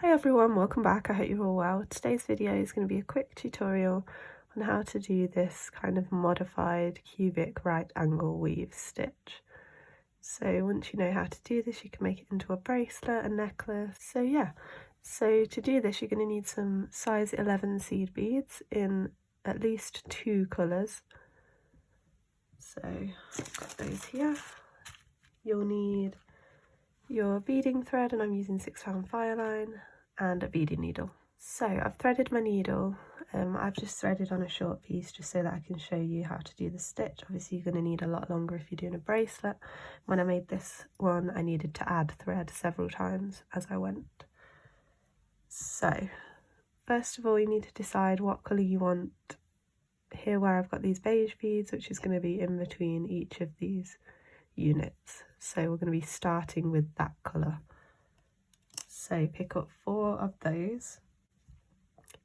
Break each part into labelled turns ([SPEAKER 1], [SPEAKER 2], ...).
[SPEAKER 1] Hi everyone, welcome back. I hope you're all well. Today's video is going to be a quick tutorial on how to do this kind of modified cubic right angle weave stitch. So once you know how to do this, you can make it into a bracelet, a necklace. So to do this, you're going to need some size 11 seed beads in at least 2 colours. So I've got those here. You'll need your beading thread, and I'm using 6-pound fireline, and a beading needle. So I've threaded my needle. I've just threaded on a short piece just so that I can show you how to do the stitch. Obviously you're going to need a lot longer if you're doing a bracelet. When I made this one, I needed to add thread several times as I went. So first of all, you need to decide what colour you want. Here where I've got these beige beads, which is going to be in between each of these units. So we're going to be starting with that colour. So pick up 4 of those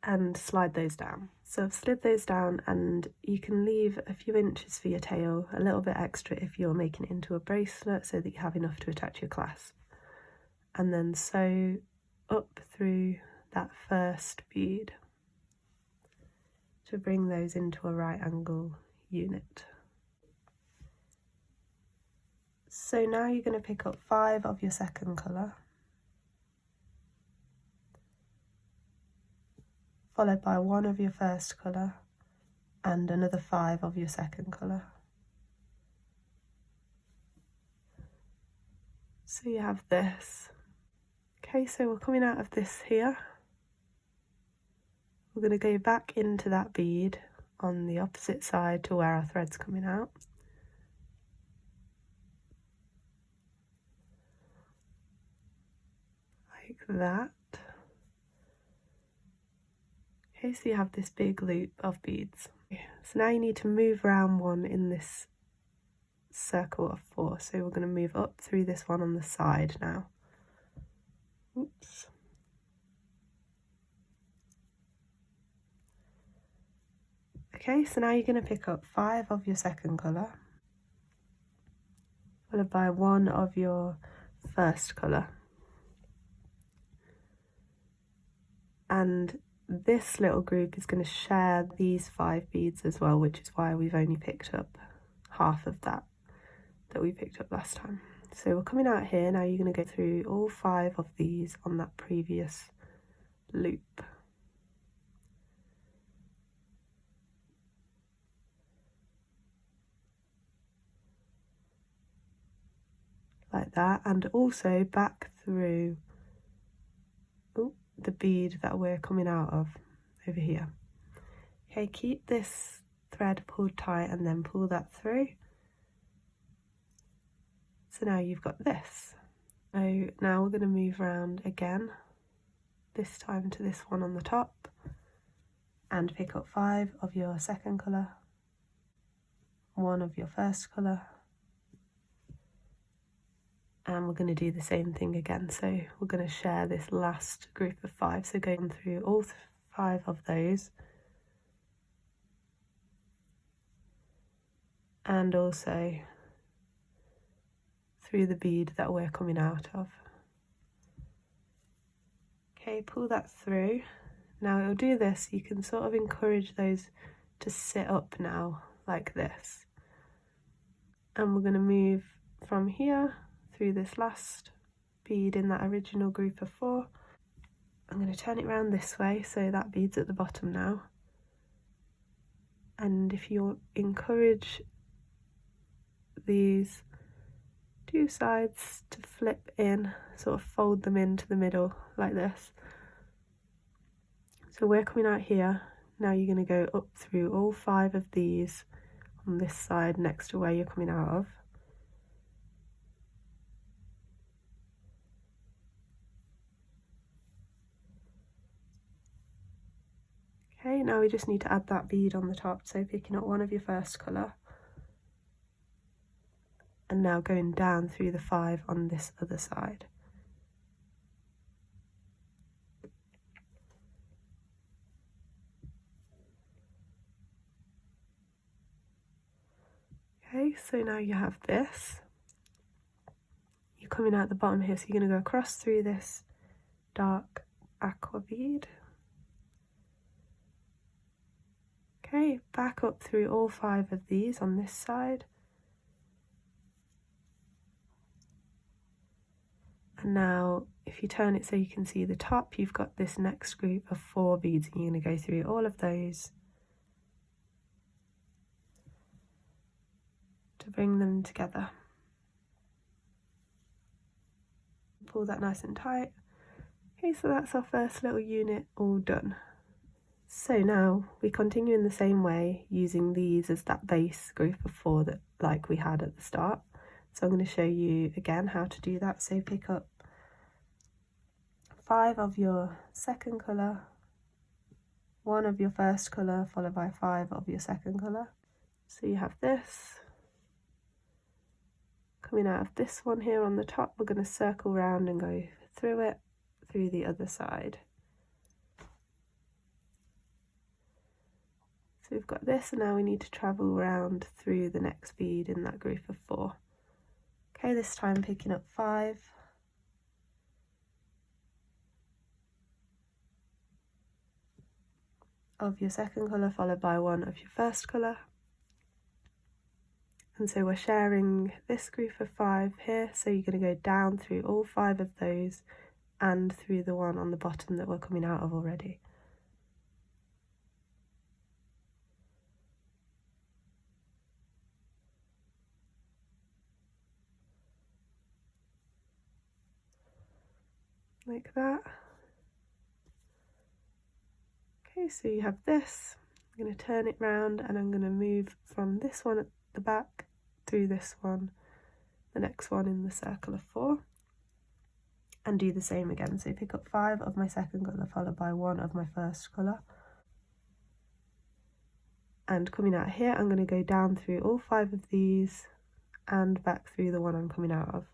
[SPEAKER 1] and slide those down. So I've slid those down, and you can leave a few inches for your tail, a little bit extra if you're making it into a bracelet so that you have enough to attach your clasp. And then sew up through that first bead to bring those into a right angle unit. So now you're going to pick up 5 of your second colour, followed by 1 of your first colour and another 5 of your second colour. So you have this. Okay, so we're coming out of this here. We're going to go back into that bead on the opposite side to where our thread's coming out. Like that. Okay, so you have this big loop of beads. So now you need to move around one in this circle of 4. So we're going to move up through this one on the side now. Oops. Okay, so now you're going to pick up 5 of your second colour, followed by 1 of your first colour. And this little group is going to share these 5 beads as well, which is why we've only picked up half of that we picked up last time. So we're coming out here, now you're going to go through all 5 of these on that previous loop. Like that, and also back through the bead that we're coming out of over here. Okay, keep this thread pulled tight and then pull that through. So now you've got this. So now we're going to move around again, this time to this one on the top, and pick up 5 of your second colour, 1 of your first colour, and we're going to do the same thing again. So we're going to share this last group of 5, so going through all 5 of those, and also through the bead that we're coming out of. Okay, pull that through. Now it'll do this, you can sort of encourage those to sit up now, like this. And we're going to move from here through this last bead in that original group of 4. I'm going to turn it around this way, so that bead's at the bottom now. And if you encourage these 2 sides to flip in, sort of fold them into the middle like this. So we're coming out here, now you're going to go up through all 5 of these on this side next to where you're coming out of. Okay, now we just need to add that bead on the top, so picking up 1 of your first colour, and now going down through the 5 on this other side. Okay, so now you have this. You're coming out the bottom here, so you're going to go across through this dark aqua bead. Okay, back up through all 5 of these on this side. And now if you turn it so you can see the top, you've got this next group of 4 beads, and you're going to go through all of those to bring them together. Pull that nice and tight. Okay, so that's our first little unit all done. So now we continue in the same way, using these as that base group of 4 that like we had at the start. So I'm going to show you again how to do that. So pick up 5 of your second colour, 1 of your first colour, followed by 5 of your second colour. So you have this. Coming out of this one here on the top, we're going to circle round and go through it, through the other side. So we've got this, and now we need to travel round through the next bead in that group of 4. Okay, this time picking up 5. Of your second colour, followed by 1 of your first colour. And so we're sharing this group of 5 here, so you're going to go down through all 5 of those and through the one on the bottom that we're coming out of already. Like that. Okay, so you have this. I'm going to turn it round, and I'm going to move from this one at the back through this one, the next one in the circle of 4, and do the same again. So pick up 5 of my second colour, followed by 1 of my first colour, and coming out here I'm going to go down through all 5 of these and back through the one I'm coming out of.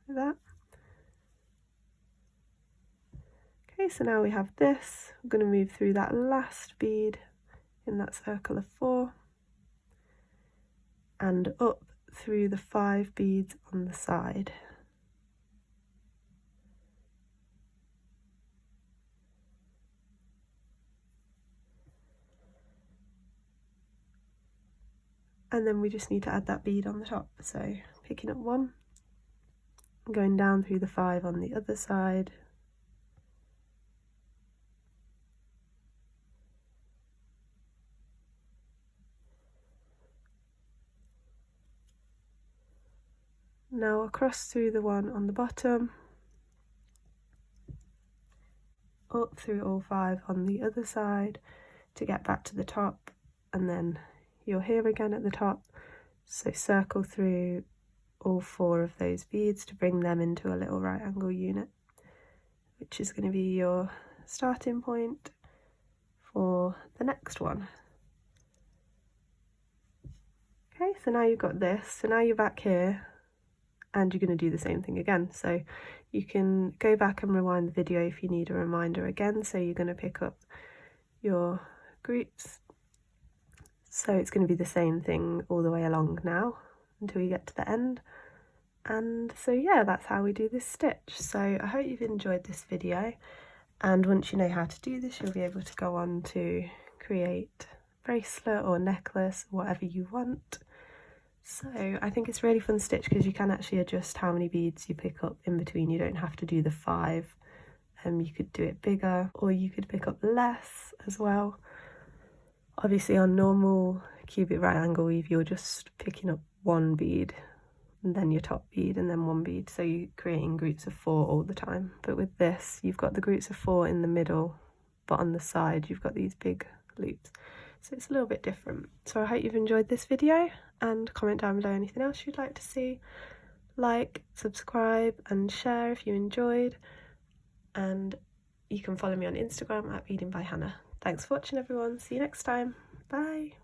[SPEAKER 1] Like that. Okay, so now we have this. I'm going to move through that last bead in that circle of 4 and up through the 5 beads on the side. And then we just need to add that bead on the top. So picking up 1, going down through the 5 on the other side, now across through the one on the bottom, up through all 5 on the other side to get back to the top, and then you're here again at the top, so circle through all 4 of those beads to bring them into a little right angle unit, which is going to be your starting point for the next one. Okay, so now you've got this, so now you're back here and you're going to do the same thing again. So you can go back and rewind the video if you need a reminder again. So you're going to pick up your groups, so it's going to be the same thing all the way along now until you get to the end. And so yeah, that's how we do this stitch. So I hope you've enjoyed this video, and once you know how to do this, you'll be able to go on to create bracelet or necklace, whatever you want. So I think it's a really fun stitch because you can actually adjust how many beads you pick up in between. You don't have to do the 5, you could do it bigger, or you could pick up less as well. Obviously on normal cubic right angle weave, you're just picking up 1 bead and then your top bead and then 1 bead, so you're creating groups of 4 all the time. But with this, you've got the groups of 4 in the middle, but on the side you've got these big loops, so it's a little bit different. So I hope you've enjoyed this video, and comment down below anything else you'd like to see. Like, subscribe and share if you enjoyed, and you can follow me on Instagram at Beading by Hannah. Thanks for watching everyone, see you next time, bye!